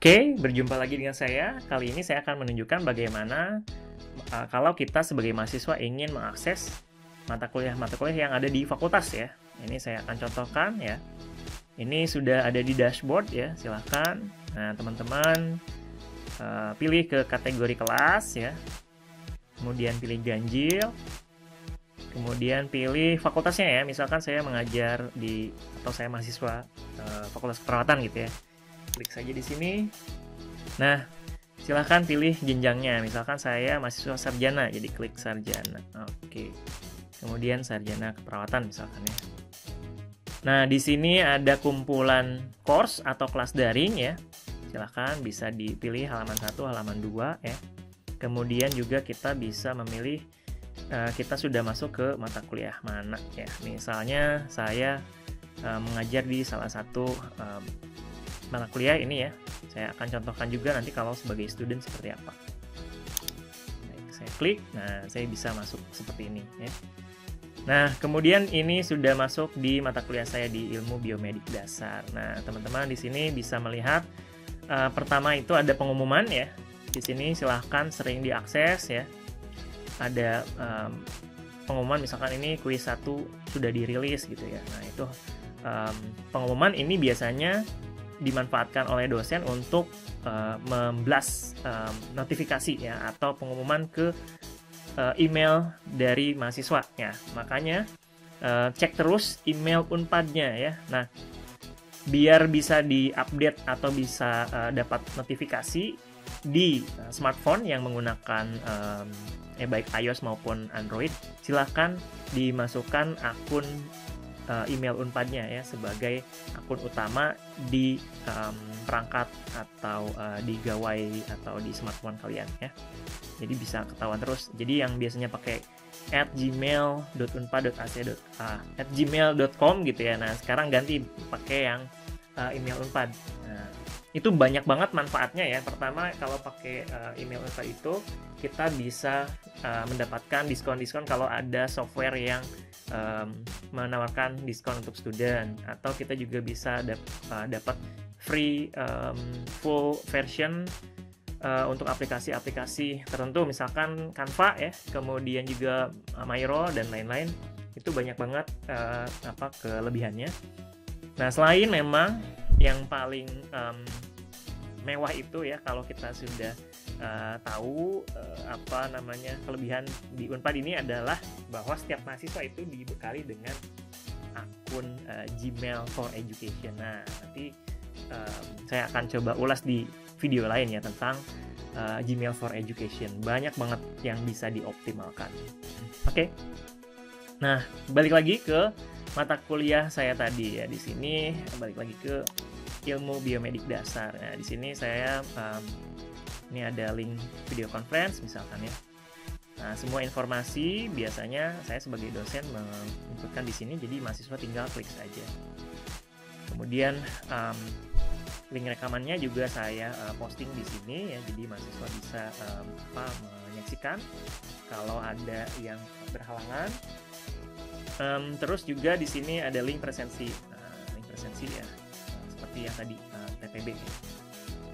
Oke, berjumpa lagi dengan saya. Kali ini saya akan menunjukkan bagaimana kalau kita sebagai mahasiswa ingin mengakses mata kuliah yang ada di fakultas ya. Ini saya akan contohkan ya. Ini sudah ada di dashboard ya, silahkan. Nah, teman-teman pilih ke kategori kelas ya. Kemudian pilih ganjil. Kemudian pilih fakultasnya ya. Misalkan saya mengajar atau saya mahasiswa fakultas keperawatan gitu ya. Klik saja di sini. Nah, silahkan pilih jenjangnya. Misalkan saya mahasiswa sarjana, jadi klik sarjana. Oke. Kemudian sarjana keperawatan misalkan ya. Nah, di sini ada kumpulan course atau kelas daring ya. Silahkan bisa dipilih halaman 1, halaman 2 ya. Kemudian juga kita bisa memilih kita sudah masuk ke mata kuliah mana ya. Misalnya saya mengajar di salah satu mata kuliah ini ya. Saya akan contohkan juga nanti kalau sebagai student seperti apa. Baik, saya klik, nah saya bisa masuk seperti ini ya. Nah, kemudian ini sudah masuk di mata kuliah saya di ilmu biomedik dasar. Nah, teman-teman di sini bisa melihat pertama itu ada pengumuman ya. Di sini silahkan sering diakses ya. Ada pengumuman misalkan ini kuis 1 sudah dirilis gitu ya. Nah, itu pengumuman ini biasanya dimanfaatkan oleh dosen untuk memblast notifikasi ya atau pengumuman ke email dari mahasiswa ya. Makanya cek terus email Unpadnya ya. Nah, biar bisa diupdate atau bisa dapat notifikasi di smartphone yang menggunakan baik iOS maupun Android, silahkan dimasukkan akun email Unpadnya ya sebagai akun utama di perangkat atau di gawai atau di smartphone kalian ya. Jadi bisa ketahuan terus. Jadi yang biasanya pakai @gmail.unpad.ac.gmail.com gitu ya. Nah, sekarang ganti pakai yang email Unpad. Nah, itu banyak banget manfaatnya ya. Pertama, kalau pakai email Unpad itu kita bisa mendapatkan diskon-diskon kalau ada software yang menawarkan diskon untuk student, atau kita juga bisa dapat free full version untuk aplikasi-aplikasi tertentu, misalkan Canva ya, kemudian juga Miro dan lain-lain. Itu banyak banget kelebihannya. Nah, selain memang yang paling mewah itu ya, kalau kita sudah tahu kelebihan di Unpad ini adalah bahwa setiap mahasiswa itu dibekali dengan akun Gmail for Education. Nah, nanti saya akan coba ulas di video lain ya tentang Gmail for Education. Banyak banget yang bisa dioptimalkan. Oke. Nah, balik lagi ke mata kuliah saya tadi ya. Di sini balik lagi ke ilmu biomedik dasar. Nah, di sini saya ini ada link video conference misalkan ya. Nah, semua informasi biasanya saya sebagai dosen menunjukkan di sini, jadi mahasiswa tinggal klik saja. Kemudian link rekamannya juga saya posting di sini ya, jadi mahasiswa bisa menyaksikan kalau ada yang berhalangan. Terus juga di sini ada link presensi ya, seperti yang tadi TPB ya.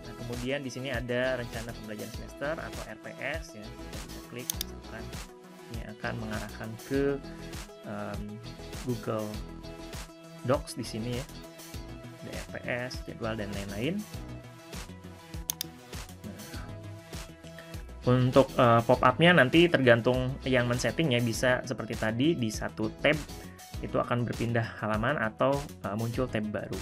Nah, kemudian di sini ada rencana pembelajaran semester atau RPS ya, kita bisa klik misalkan. Ini akan mengarahkan ke Google Docs di sini ya. Ada RPS, jadwal dan lain-lain. Nah, untuk pop-up-nya nanti tergantung yang men-setting ya, bisa seperti tadi di satu tab itu akan berpindah halaman atau muncul tab baru.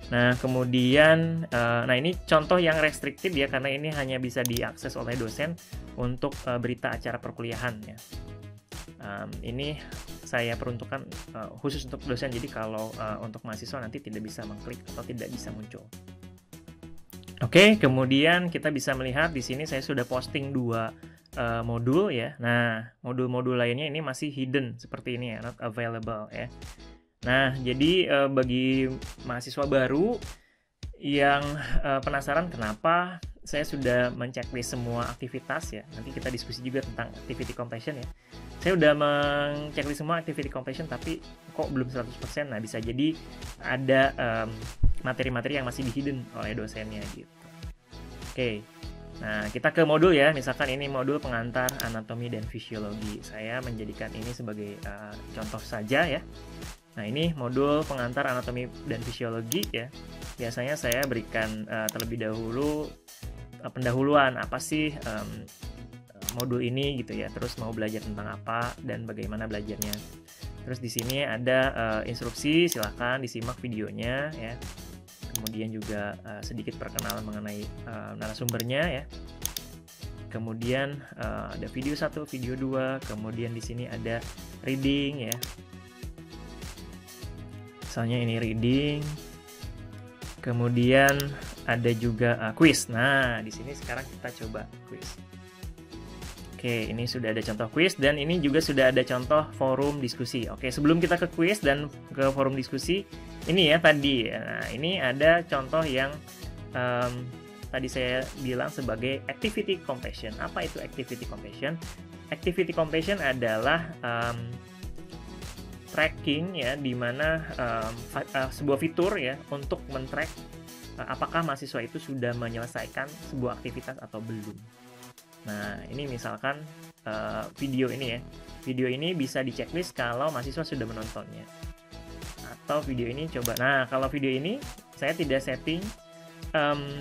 Nah, kemudian ini contoh yang restriktif ya, karena ini hanya bisa diakses oleh dosen untuk berita acara perkuliahan ya. Ini saya peruntukkan khusus untuk dosen, jadi kalau untuk mahasiswa nanti tidak bisa mengklik atau tidak bisa muncul. Oke, kemudian kita bisa melihat di sini saya sudah posting 2 modul ya. Nah, modul-modul lainnya ini masih hidden seperti ini ya, not available ya. Nah, jadi bagi mahasiswa baru yang penasaran kenapa saya sudah menceklis semua aktivitas ya, nanti kita diskusi juga tentang activity completion ya. Saya udah menceklis semua activity completion tapi kok belum 100%. Nah, bisa jadi ada materi-materi yang masih di hidden oleh dosennya gitu. Oke. Nah, kita ke modul ya. Misalkan ini modul pengantar anatomi dan fisiologi. Saya menjadikan ini sebagai contoh saja ya. Nah, ini modul pengantar anatomi dan fisiologi ya. Biasanya saya berikan terlebih dahulu pendahuluan apa sih modul ini gitu ya. Terus mau belajar tentang apa dan bagaimana belajarnya. Terus di sini ada instruksi, silahkan disimak videonya ya. Kemudian juga sedikit perkenalan mengenai narasumbernya ya. Kemudian ada video 1, video 2, kemudian di sini ada reading ya. Misalnya ini reading. Kemudian ada juga quiz. Nah, di sini sekarang kita coba quiz. Oke, ini sudah ada contoh quiz dan ini juga sudah ada contoh forum diskusi. Oke, sebelum kita ke quiz dan ke forum diskusi, ini ya tadi. Nah, ini ada contoh yang tadi saya bilang sebagai activity completion. Apa itu activity completion? Activity completion adalah tracking ya, di mana sebuah fitur ya untuk men-track apakah mahasiswa itu sudah menyelesaikan sebuah aktivitas atau belum. Nah, ini misalkan video ini ya. Video ini bisa di checklist kalau mahasiswa sudah menontonnya. Atau video ini coba. Nah, kalau video ini saya tidak setting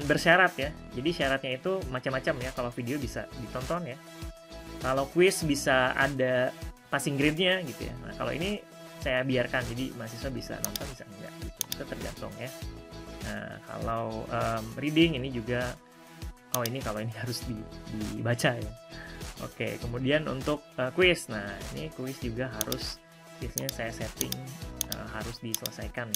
bersyarat ya. Jadi syaratnya itu macam-macam ya. Kalau video bisa ditonton ya. Kalau quiz bisa ada passing grade-nya gitu ya. Nah, kalau ini saya biarkan. Jadi mahasiswa bisa nonton, bisa enggak gitu. Itu tergantung ya. Nah, kalau reading ini juga ini kalau ini harus dibaca ya. Oke, kemudian untuk quiz. Nah, ini quiz juga harus biasanya saya setting harus diselesaikan.